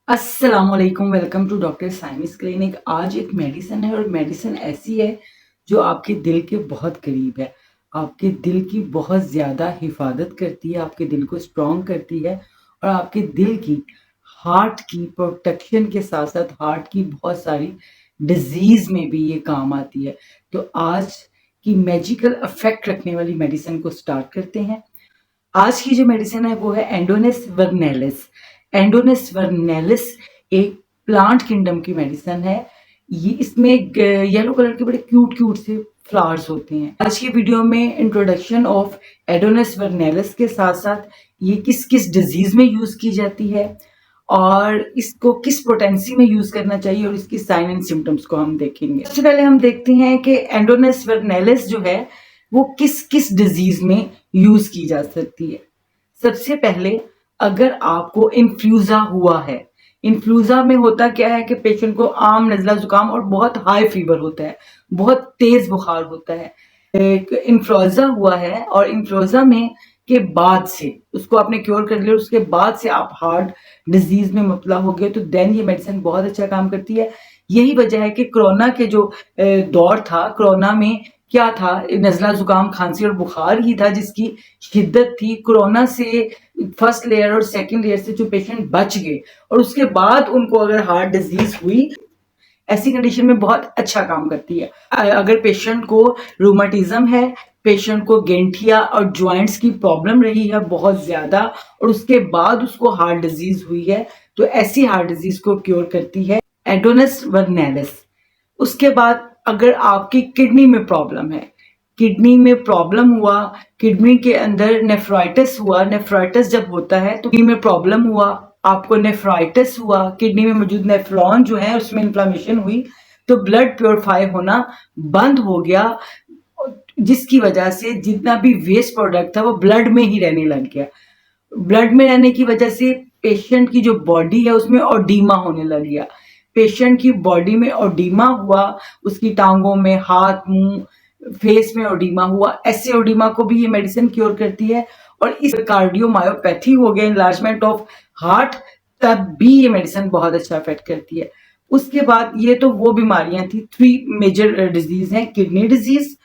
अस्सलाम वालेकुम, welcome to doctor साइमस clinic. आज एक मेडिसिन है और मेडिसिन ऐसी है जो आपके दिल के बहुत करीब है। आपके दिल की बहुत ज़्यादा हिफाजत करती है, आपके दिल को स्ट्रॉन्ग करती है और आपके दिल की हार्ट की प्रोटेक्शन के साथ-साथ हार्ट की बहुत सारी डिज़ीज़ में भी ये काम आती है। तो आज की मैजिकल इफ़ेक्ट रखने वाली मेडिसिन को स्टार्ट करते हैं। आज की जो मेडिसिन है वो है एंडोनिस वर्नैलिस। एंडोनिस वर्नैलिस एक प्लांट किंगडम की मेडिसिन है। ये इसमें येलो कलर के बड़े क्यूट क्यूट से फ्लावर्स होते हैं। आज की वीडियो में इंट्रोडक्शन ऑफ एंडोनिस वर्नैलिस के साथ साथ ये किस किस डिजीज में यूज की जाती है और इसको किस पोटेंसी में यूज करना चाहिए और इसकी साइन एंड सिम्टम्स को हम देखेंगे। सबसे पहले हम देखते हैं कि एंडोनिस वर्नैलिस जो है वो किस किस डिजीज में यूज की जा सकती है। सबसे पहले अगर आपको इन्फ्लूजा हुआ है, इन्फ्लूजा में होता क्या है कि पेशेंट को आम नजला जुकाम और बहुत हाई फीवर होता है, बहुत तेज बुखार होता है। एक इन्फ्लुएंजा हुआ है और इन्फ्लुएंजा में के बाद से उसको आपने क्योर कर लिया, उसके बाद से आप हार्ट डिजीज में मुबतला हो गए तो देन ये मेडिसिन बहुत अच्छा काम करती है। यही वजह है कि कोरोना के जो दौर था, कोरोना में क्या था, नज़ला जुकाम खांसी और बुखार ही था जिसकी शिद्दत थी। कोरोना से फर्स्ट लेयर और सेकंड लेयर से जो पेशेंट बच गए और उसके बाद उनको अगर हार्ट डिजीज हुई, ऐसी कंडीशन में बहुत अच्छा काम करती है। अगर पेशेंट को रूमेटिज्म है, पेशेंट को गेंठिया और जॉइंट्स की प्रॉब्लम रही है बहुत ज्यादा और उसके बाद उसको हार्ट डिजीज हुई है, तो ऐसी हार्ट डिजीज को क्योर करती है एडोनिस वर्नैलिस। उसके बाद अगर आपकी किडनी में प्रॉब्लम है, किडनी में प्रॉब्लम हुआ, किडनी के अंदर नेफ्राइटिस हुआ, नेफ्राइटिस जब होता है तो किडनी में प्रॉब्लम हुआ, आपको नेफ्राइटिस हुआ, किडनी में मौजूद नेफ्रॉन जो है उसमें इन्फ्लामेशन हुई, तो ब्लड प्योरीफाई होना बंद हो गया, जिसकी वजह से जितना भी वेस्ट प्रोडक्ट था वो ब्लड में ही रहने लग गया। ब्लड में रहने की वजह से पेशेंट की जो बॉडी है उसमें ओडीमा होने लग गया। पेशेंट की बॉडी में ओडीमा हुआ, उसकी टांगों में, हाथ, मुंह, फेस में ओडीमा हुआ। ऐसे ओडीमा को भी ये मेडिसिन क्योर करती है और इस कार्डियोमायोपैथी हो गया, इनलार्जमेंट ऑफ हार्ट, तब भी ये मेडिसिन बहुत अच्छा इफेक्ट करती है। उसके बाद ये तो वो बीमारियां थी, 3 मेजर डिजीज हैं, kidney disease,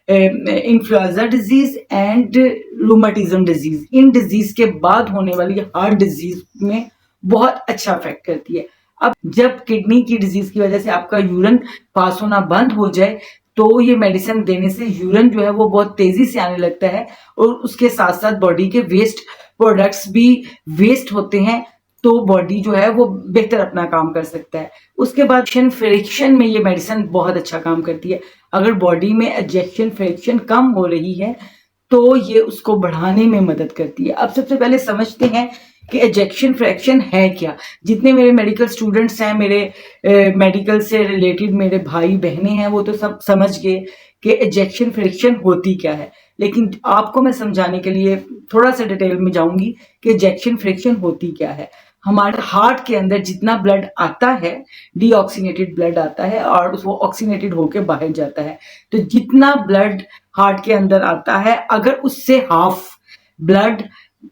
influenza disease and rheumatism disease. In disease के बाद होने वाली हार्ट डिजीज में बहुत अच्छा इफेक्ट करती है। अब जब किडनी की डिजीज की वजह से आपका यूरिन पास होना बंद हो जाए तो ये मेडिसिन देने से यूरिन जो है वो बहुत तेजी से आने लगता है और उसके साथ साथ बॉडी के वेस्ट प्रोडक्ट्स भी वेस्ट होते हैं, तो बॉडी जो है वो बेहतर अपना काम कर सकता है। उसके बाद फ्रिक्शन में ये मेडिसिन बहुत अच्छा काम करती है। अगर बॉडी में एजेक्शन फ्रिक्शन कम हो रही है तो ये उसको बढ़ाने में मदद करती है। अब सबसे पहले समझते हैं कि एजेक्शन फ्रैक्शन है क्या। जितने मेरे मेडिकल स्टूडेंट्स हैं, मेरे मेडिकल से रिलेटेड मेरे भाई बहनें हैं, वो तो सब समझ गए कि एजेक्शन फ्रैक्शन होती क्या है, लेकिन आपको मैं समझाने के लिए थोड़ा सा डिटेल में जाऊंगी कि एजेक्शन फ्रैक्शन होती क्या है। हमारे हार्ट के अंदर जितना ब्लड आता है, डीऑक्सीनेटेड ब्लड आता है और वो ऑक्सीनेटेड होकर बाहर जाता है। तो जितना ब्लड हार्ट के अंदर आता है, अगर उससे हाफ ब्लड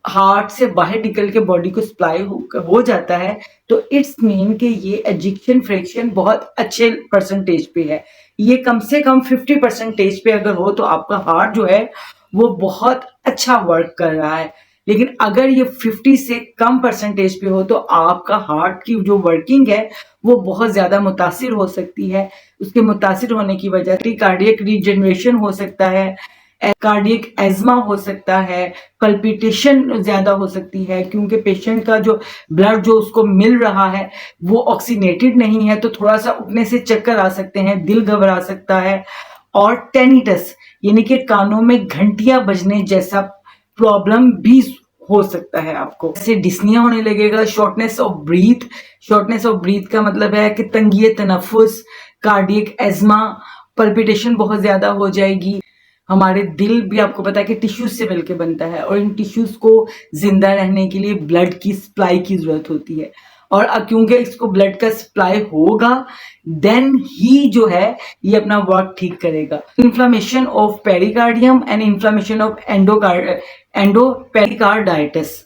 हार्ट से बाहर निकल के बॉडी को सप्लाई हो जाता है तो इट्स मीन कि ये एजेक्शन फ्रैक्शन बहुत अच्छे परसेंटेज पे है। ये कम से कम 50% पे अगर हो तो आपका हार्ट जो है वो बहुत अच्छा वर्क कर रहा है। लेकिन अगर ये 50 से कम परसेंटेज पे हो तो आपका हार्ट की जो वर्किंग है वो बहुत ज्यादा मुतासिर हो सकती है। उसके मुतासिर होने की वजह से कार्डियक रीजनरेशन हो सकता है, कार्डियक एजमा हो सकता है, पल्पिटेशन ज्यादा हो सकती है, क्योंकि पेशेंट का जो ब्लड जो उसको मिल रहा है वो ऑक्सीनेटेड नहीं है, तो थोड़ा सा उठने से चक्कर आ सकते हैं, दिल घबरा सकता है। और टेनिटस यानी कि कानों में घंटियां बजने जैसा प्रॉब्लम भी हो सकता है आपको। जैसे डिस्निया होने लगेगा, shortness of breath. Shortness of breath का मतलब है कि तंगिए तनफुस, कार्डियक एजमा, पल्पिटेशन बहुत ज्यादा हो जाएगी। हमारे दिल भी आपको पता है कि टिश्यूज से मिलकर बनता है और इन टिश्यूज को जिंदा रहने के लिए ब्लड की सप्लाई की जरूरत होती है और क्योंकि इसको ब्लड का सप्लाई होगा देन ही जो है ये अपना वर्क ठीक करेगा। Inflammation of pericardium and inflammation of endopericarditis,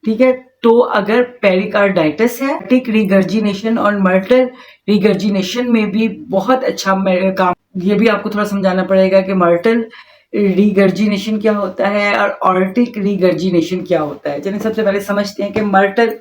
ठीक है। तो अगर पेरिकार्डाइटिस है, टिक रिगर्जिनेशन और मर्टल रिगर्जिनेशन में भी बहुत अच्छा काम। ये भी आपको थोड़ा समझाना पड़ेगा कि मर्टल रिगर्जिनेशन क्या होता है और ऑर्टिक रिगर्जिनेशन क्या होता है। चलिए सबसे पहले समझते हैं कि मर्टल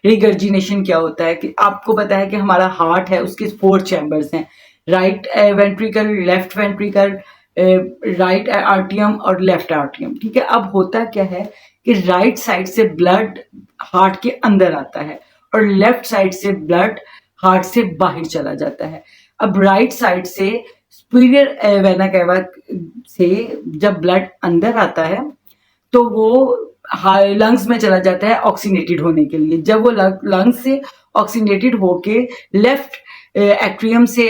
रिगर्जिनेशन क्या होता है। कि आपको पता है कि हमारा हार्ट है, उसके 4 चैम्बर्स हैं, right ventricle, left ventricle, right आर्टियम और लेफ्ट आर्टियम। ठीक है, अब होता क्या है कि राइट साइड से ब्लड हार्ट के अंदर आता है और लेफ्ट साइड से ब्लड हार्ट से बाहर चला जाता है। अब राइट साइड से सुपीरियर वेना कैवा से जब ब्लड अंदर आता है तो वो लंग्स में चला जाता है ऑक्सीनेटेड होने के लिए। जब वो लंग्स से ऑक्सीनेटेड होके लेफ्ट एट्रियम से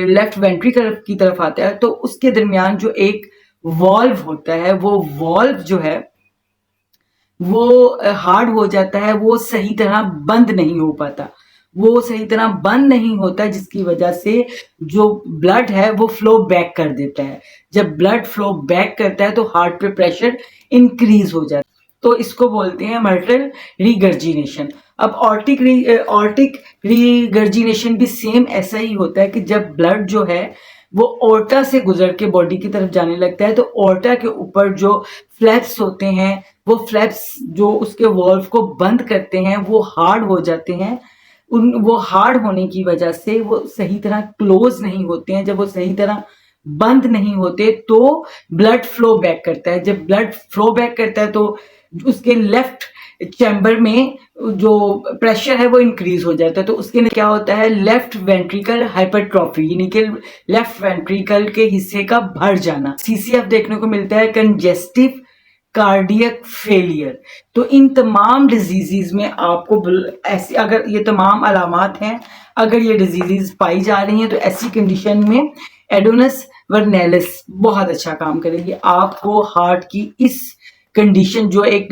लेफ्ट वेंट्रिकल की तरफ आता है तो उसके दरमियान जो एक वॉल्व होता है, वो वॉल्व जो है वो हार्ड हो जाता है, वो सही तरह बंद नहीं हो पाता, वो सही तरह बंद नहीं होता, जिसकी वजह से जो ब्लड है वो फ्लो बैक कर देता है। जब ब्लड फ्लो बैक करता है तो हार्ट पे प्रेशर इंक्रीज हो जाता है, तो इसको बोलते हैं मर्टल रिगर्जिनेशन। अब ऑर्टिक रिगर्जिनेशन भी सेम ऐसा ही होता है कि जब ब्लड जो है वो ओर्टा से गुजर के बॉडी की तरफ जाने लगता है तो ओर्टा के ऊपर जो फ्लैप्स होते हैं, वो फ्लैप्स जो उसके वॉल्व को बंद करते हैं वो हार्ड हो जाते हैं। वो हार्ड होने की वजह से वो सही तरह क्लोज नहीं होते हैं। जब वो सही तरह बंद नहीं होते तो ब्लड फ्लो बैक करता है। जब ब्लड फ्लो बैक करता है तो उसके लेफ्ट चैम्बर में जो प्रेशर है वो इंक्रीज हो जाता है, तो उसके क्या होता है, लेफ्ट वेंट्रिकल हाइपरट्रॉफी, यानी कि लेफ्ट वेंट्रिकल के हिस्से का भर जाना। सीसीएफ देखने को मिलता है, कंजेस्टिव कार्डियक फेलियर। तो इन तमाम डिजीजेज में आपको ऐसी, अगर ये तमाम अलामात हैं, अगर ये डिजीजेज पाई जा रही हैं तो ऐसी कंडीशन में एडोनस वर्नेलिस बहुत अच्छा काम करेगी। आपको हार्ट की इस कंडीशन जो एक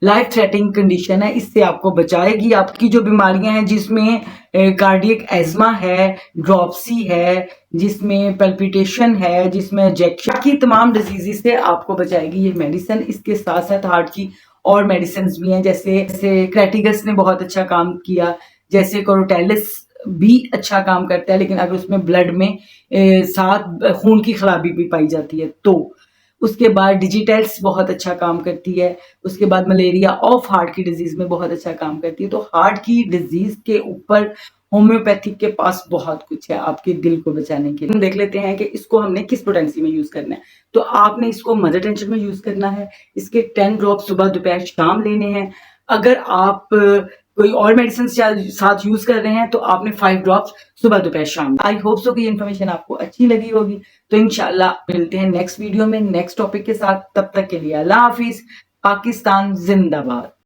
लाइफ थ्रेटनिंग कंडीशन है, इससे आपको बचाएगी। आपकी जो बीमारियां हैं जिसमें कार्डियक एज्मा है, ड्रॉपसी है, जिसमें पल्पिटेशन है, जिसमें एजेक्शन की तमाम डिजीजेस से आपको बचाएगी ये मेडिसिन। इसके साथ साथ हार्ट की और मेडिसिन भी हैं, जैसे क्रेटिगस ने बहुत अच्छा काम किया, जैसे कोरोटेलिस भी अच्छा काम करता है, लेकिन अगर उसमें ब्लड में साथ खून की खराबी भी पाई जाती है तो। उसके बाद डिजिटल्स बहुत अच्छा काम करती है। उसके बाद मलेरिया ऑफ हार्ट की डिजीज में बहुत अच्छा काम करती है। तो हार्ट की डिजीज के ऊपर होम्योपैथिक के पास बहुत कुछ है आपके दिल को बचाने के लिए। हम देख लेते हैं कि इसको हमने किस पोटेंसी में यूज करना है। तो आपने इसको मदर टेंशन में यूज करना है। इसके 10 ड्रॉप सुबह दोपहर शाम लेने हैं। अगर आप कोई और मेडिसिन साथ यूज कर रहे हैं तो आपने 5 ड्रॉप्स सुबह दोपहर शाम। आई होप सो कि ये इन्फॉर्मेशन आपको अच्छी लगी होगी। तो इंशाल्लाह मिलते हैं नेक्स्ट वीडियो में नेक्स्ट टॉपिक के साथ। तब तक के लिए अल्लाह हाफिज। पाकिस्तान जिंदाबाद।